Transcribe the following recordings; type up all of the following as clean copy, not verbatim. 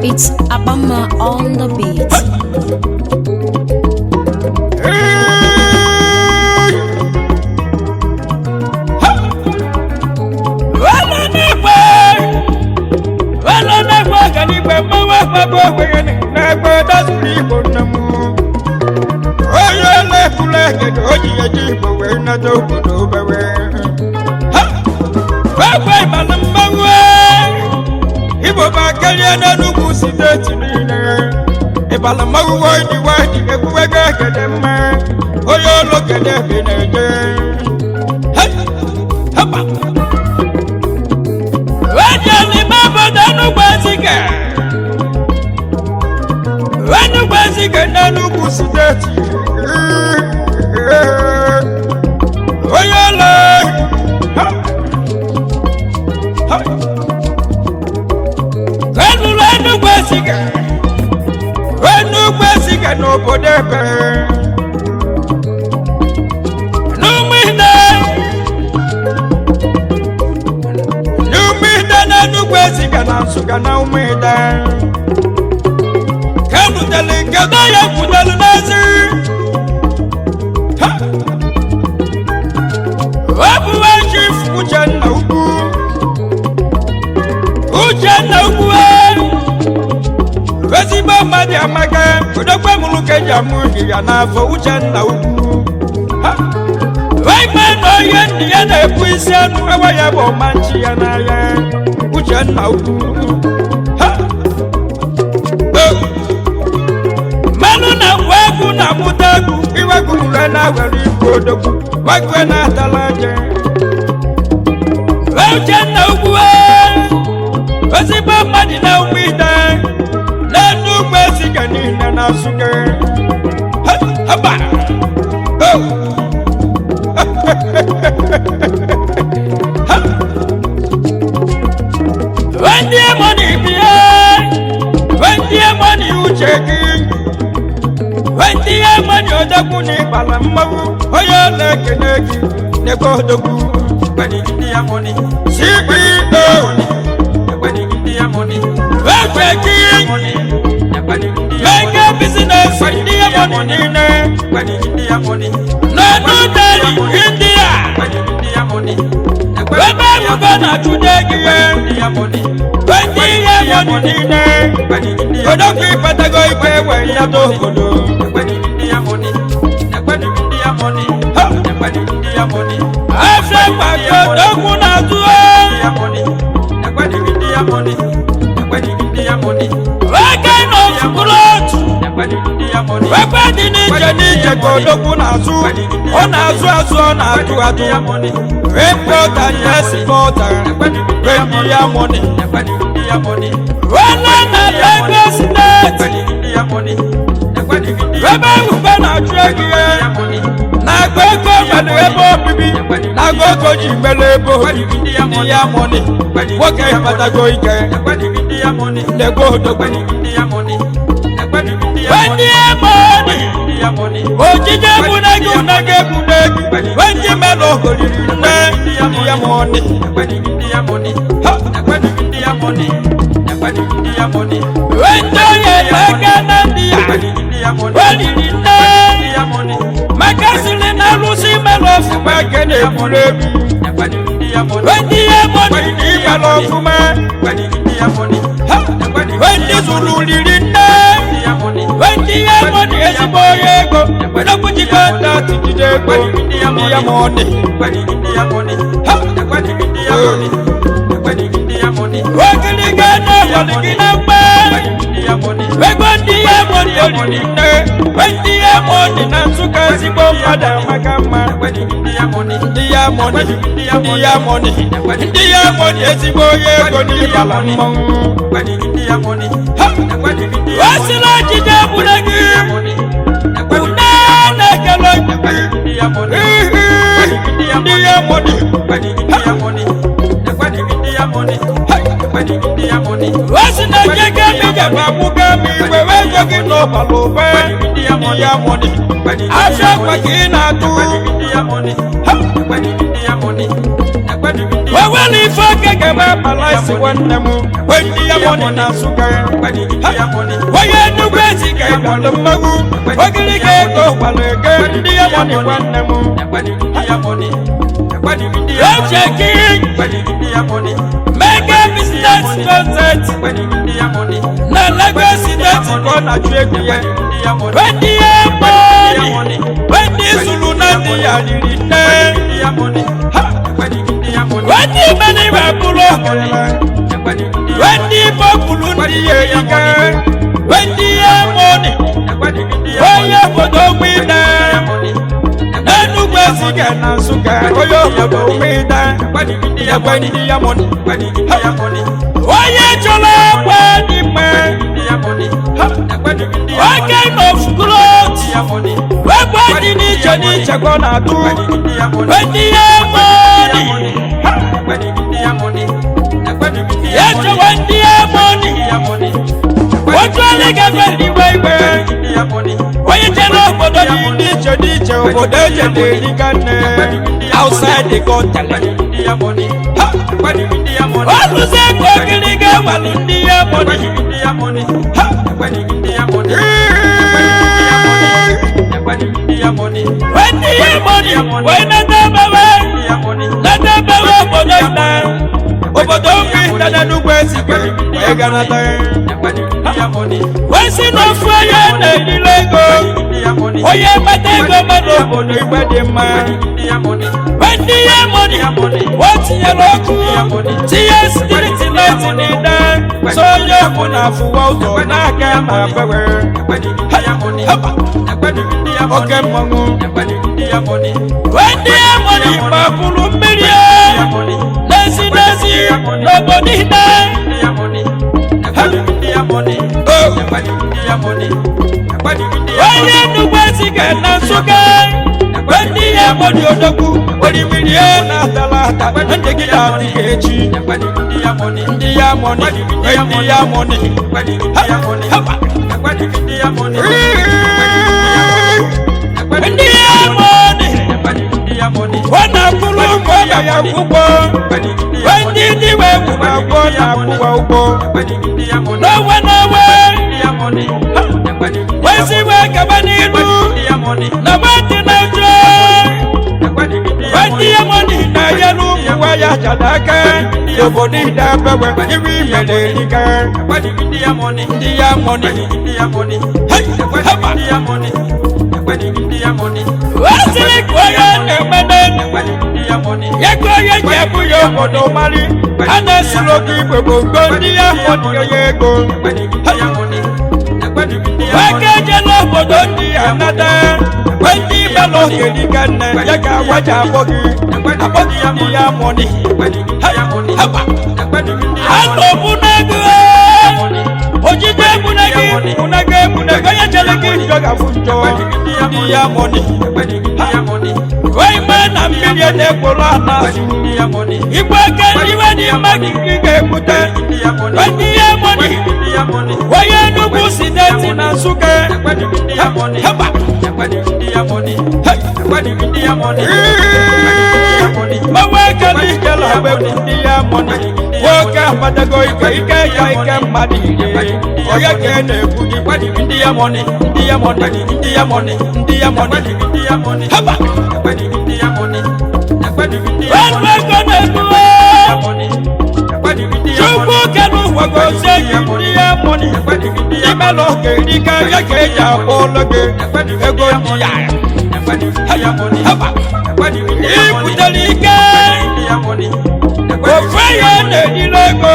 It's Abama on the beat. Ibo bakali na nugu sideti nile Ibala magu wadi ekuwege kedema Oyolo kede bineje Hapa Wajali mabo na nugu asike Wanugu asike na nugu sideti Oyolo Wenu kwesiga no bodebe Numida na nukwesiga na nsuga na umida Kanu delinga da ya kudalu nazi Wabu wa chief uchenna ugu Wesiba madi amaga Kudokwe muluke jamuhi ya nafo uchenna ugu Waimano yendi ya na epuisianu Ewa yabo manchi ya na ya Uchenna ugu Manu na wegu na mutagu Iwegu murena weri kodogu Wagwe na talaje Uchenna ugu Wesiba madi na umida Lenu kwesiga nina na suge Haba Wendie money biye Wendie money ucheki Wendie money odakuni balamawu Oya leke neki Neko dogu Bani india money Siki money. Wake money. Make business India money. India money. No daddy India. India money. Where you gonna today? India money. India money. You don't keep at the go where you don't go. India money. India money. India money. I say my God, don't wanna do it. India money. India money. Where can of clothes? Where did you go to Nazu? On Azu, on India money. Report and yes, reporter. India money. India money. When I like India money. Rebel when I drag money. Na go and rebel bibi. Na go Jimelebo. India money. What can I go again? India money. They go to India money. India money. Oh, Jija Munagu. When you mellow, India money. India money. India money. India money. When you like India money. When you India money. Magasin Lucy Melof, Magane Mulebi. When the money, when India money. When the Zulu didn't when the money is a boy, when I put you on that today, India money. When India money. When India money. When India money. When India money. olili nne ndị ya money na Nsụka ezigbo mmadụ amaka mma ndị ya money ezigbo onye ego n'ịbala mmanwụ wasila ejije bụrụ gị une na-ekele ndị ya wasi na jeke mi jaba buga mi wewe jogi no balube ndị ya money afia kwa kina tu wewe ni foke kama malaisi wanemu ndị ya money na Nsụka weye nubezi ka magu ogiri ka ego walege ndị ya money wanemu mega business concept na Lagos State ko na chwekiye ndị ya money ndị Zulu na ndị ya diri nne ndị mani babulo ndị populu ndị ya ike ndị ya money onye obodo mwina Enugu Ezike na Nsụka onye obodo mwina ndị ya money onye chọrọ ekwe dị mma what kind of clothes ekwe dị n'iche n'iche ka ọ na-atụ ndị ya money ya chọwa ndị ya money otu onye gafe ndị iwe onye chere obodo dị n'iche n'iche obodo eje na-erika nne outside the continent ọlụzi ego ogiri ga-ewelu ndị ya money ndị ya money wee na-edebewe obodo ina obodo nri na Enugu Ezike wee ganata wee si n'ofu onye na-erile ego onye mata ego mmadụ obodo igbe dị mma ndị ya money o tinyere ọkụ tinye striti light n'ide so onye ọbụla afụwa ụzọ n'aka ma bewe oke mmanwụ ndị ya money ma bụrụ mmiri n'ezi n'obodo ide onye Enugu Ezike na Nsụka ndị ya money odogwu orimiri na-atala ata ndị gị na-adịghị echi ndị ya money ndị ya money ọ na-akwụrụ ụgwọ na ya akwụkwọ ndị we gwụrụ agwọ na-akwụwa ụgwọ n'onwe weziwe gaba n'ilu na nwatị na-ajụ ndị ya money na ya n'ụmụnwa ya jada aka n'obodo ide abewe iwe imere erika ndị ya money wasiri ka onye na-emede ya ka onye ji ebu ya obodo mali a na-esiri oge igwe gbogbo ndị ya money onye ego weke je n'obodo ndị ya nata ndị ibelo erika nne ya ka agwaja abọghị ndị ya money anọbụ n'ego ojije ebunegi onye chere gị njọ ga-afụ njọ ndị ya money wee mee na mmiri na-ekporo ana igwe eke iwe dị mma gị ga-ebute ndị ya money onye Enugu Steeti na Nsụka mawe eke n'ikele agbebu ndị ya money nwoke akpatago ike mmadụ ire onye ka e na-ekwu gị ndị ya money haba ọnụ ego na-ebuwe Chukwu kenu ụwa gozie gị ndị ya money imelụ oge dịka ya ka eji akpọ ụlọ gị ego ndị ya haba ibutere ike ofe ya na-ejile ego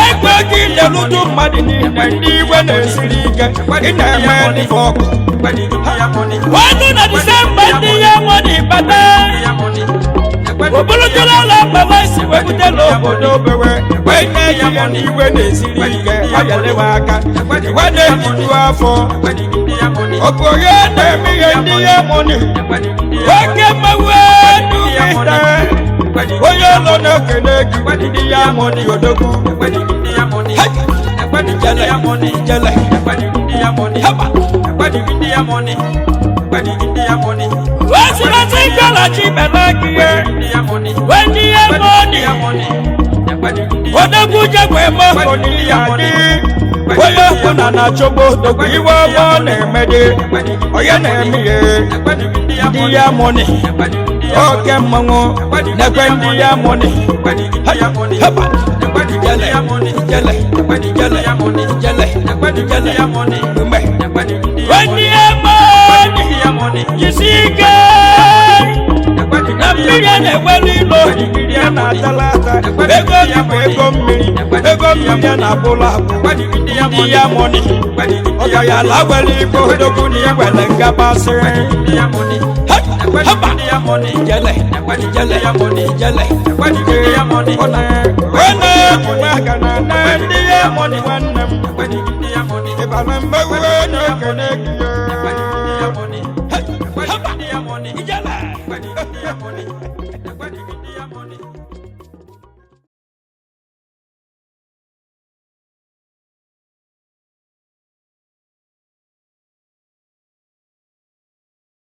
ego gị na-elutu mmadụ niile ndị igwe na-esiri ike ị na-eme n'ife ọkụ ọdụ na disemba ndị ya nwere ịbata obolotela ụlọ mgbawa si wepụtala obodo obewe wee na-eji ya n'igwe na-esiri ike ọyalewe aka igwe na-ejiju afọ okoye na-eme ihe ndị ya mụni oke mmanwe dụmịta onye ụlọ na-ekene gị ndị ya mụni odogwu jele wesịrịsị galachi belaki ya wendi ya mụni odogwu jegwe mọkọ n'iya dị onye ọbụla na-achọgbu odogwu iwe ọgbọ na-emede onye na-eme ihe ndị ya mụni oke mmanwụ na-ekwe ndị ya mụni wendi ya mụni jisi ike na mmiri na-enwere ilo mmiri na-atalata ego gị bụ ego mmiri na-abụla abụ ndị ya mụni ọ gaghị ala were igbo odogwu na iwere ngabasịrị jele ndị ya mụni nwanne m ịbara mmewe na-ekene gị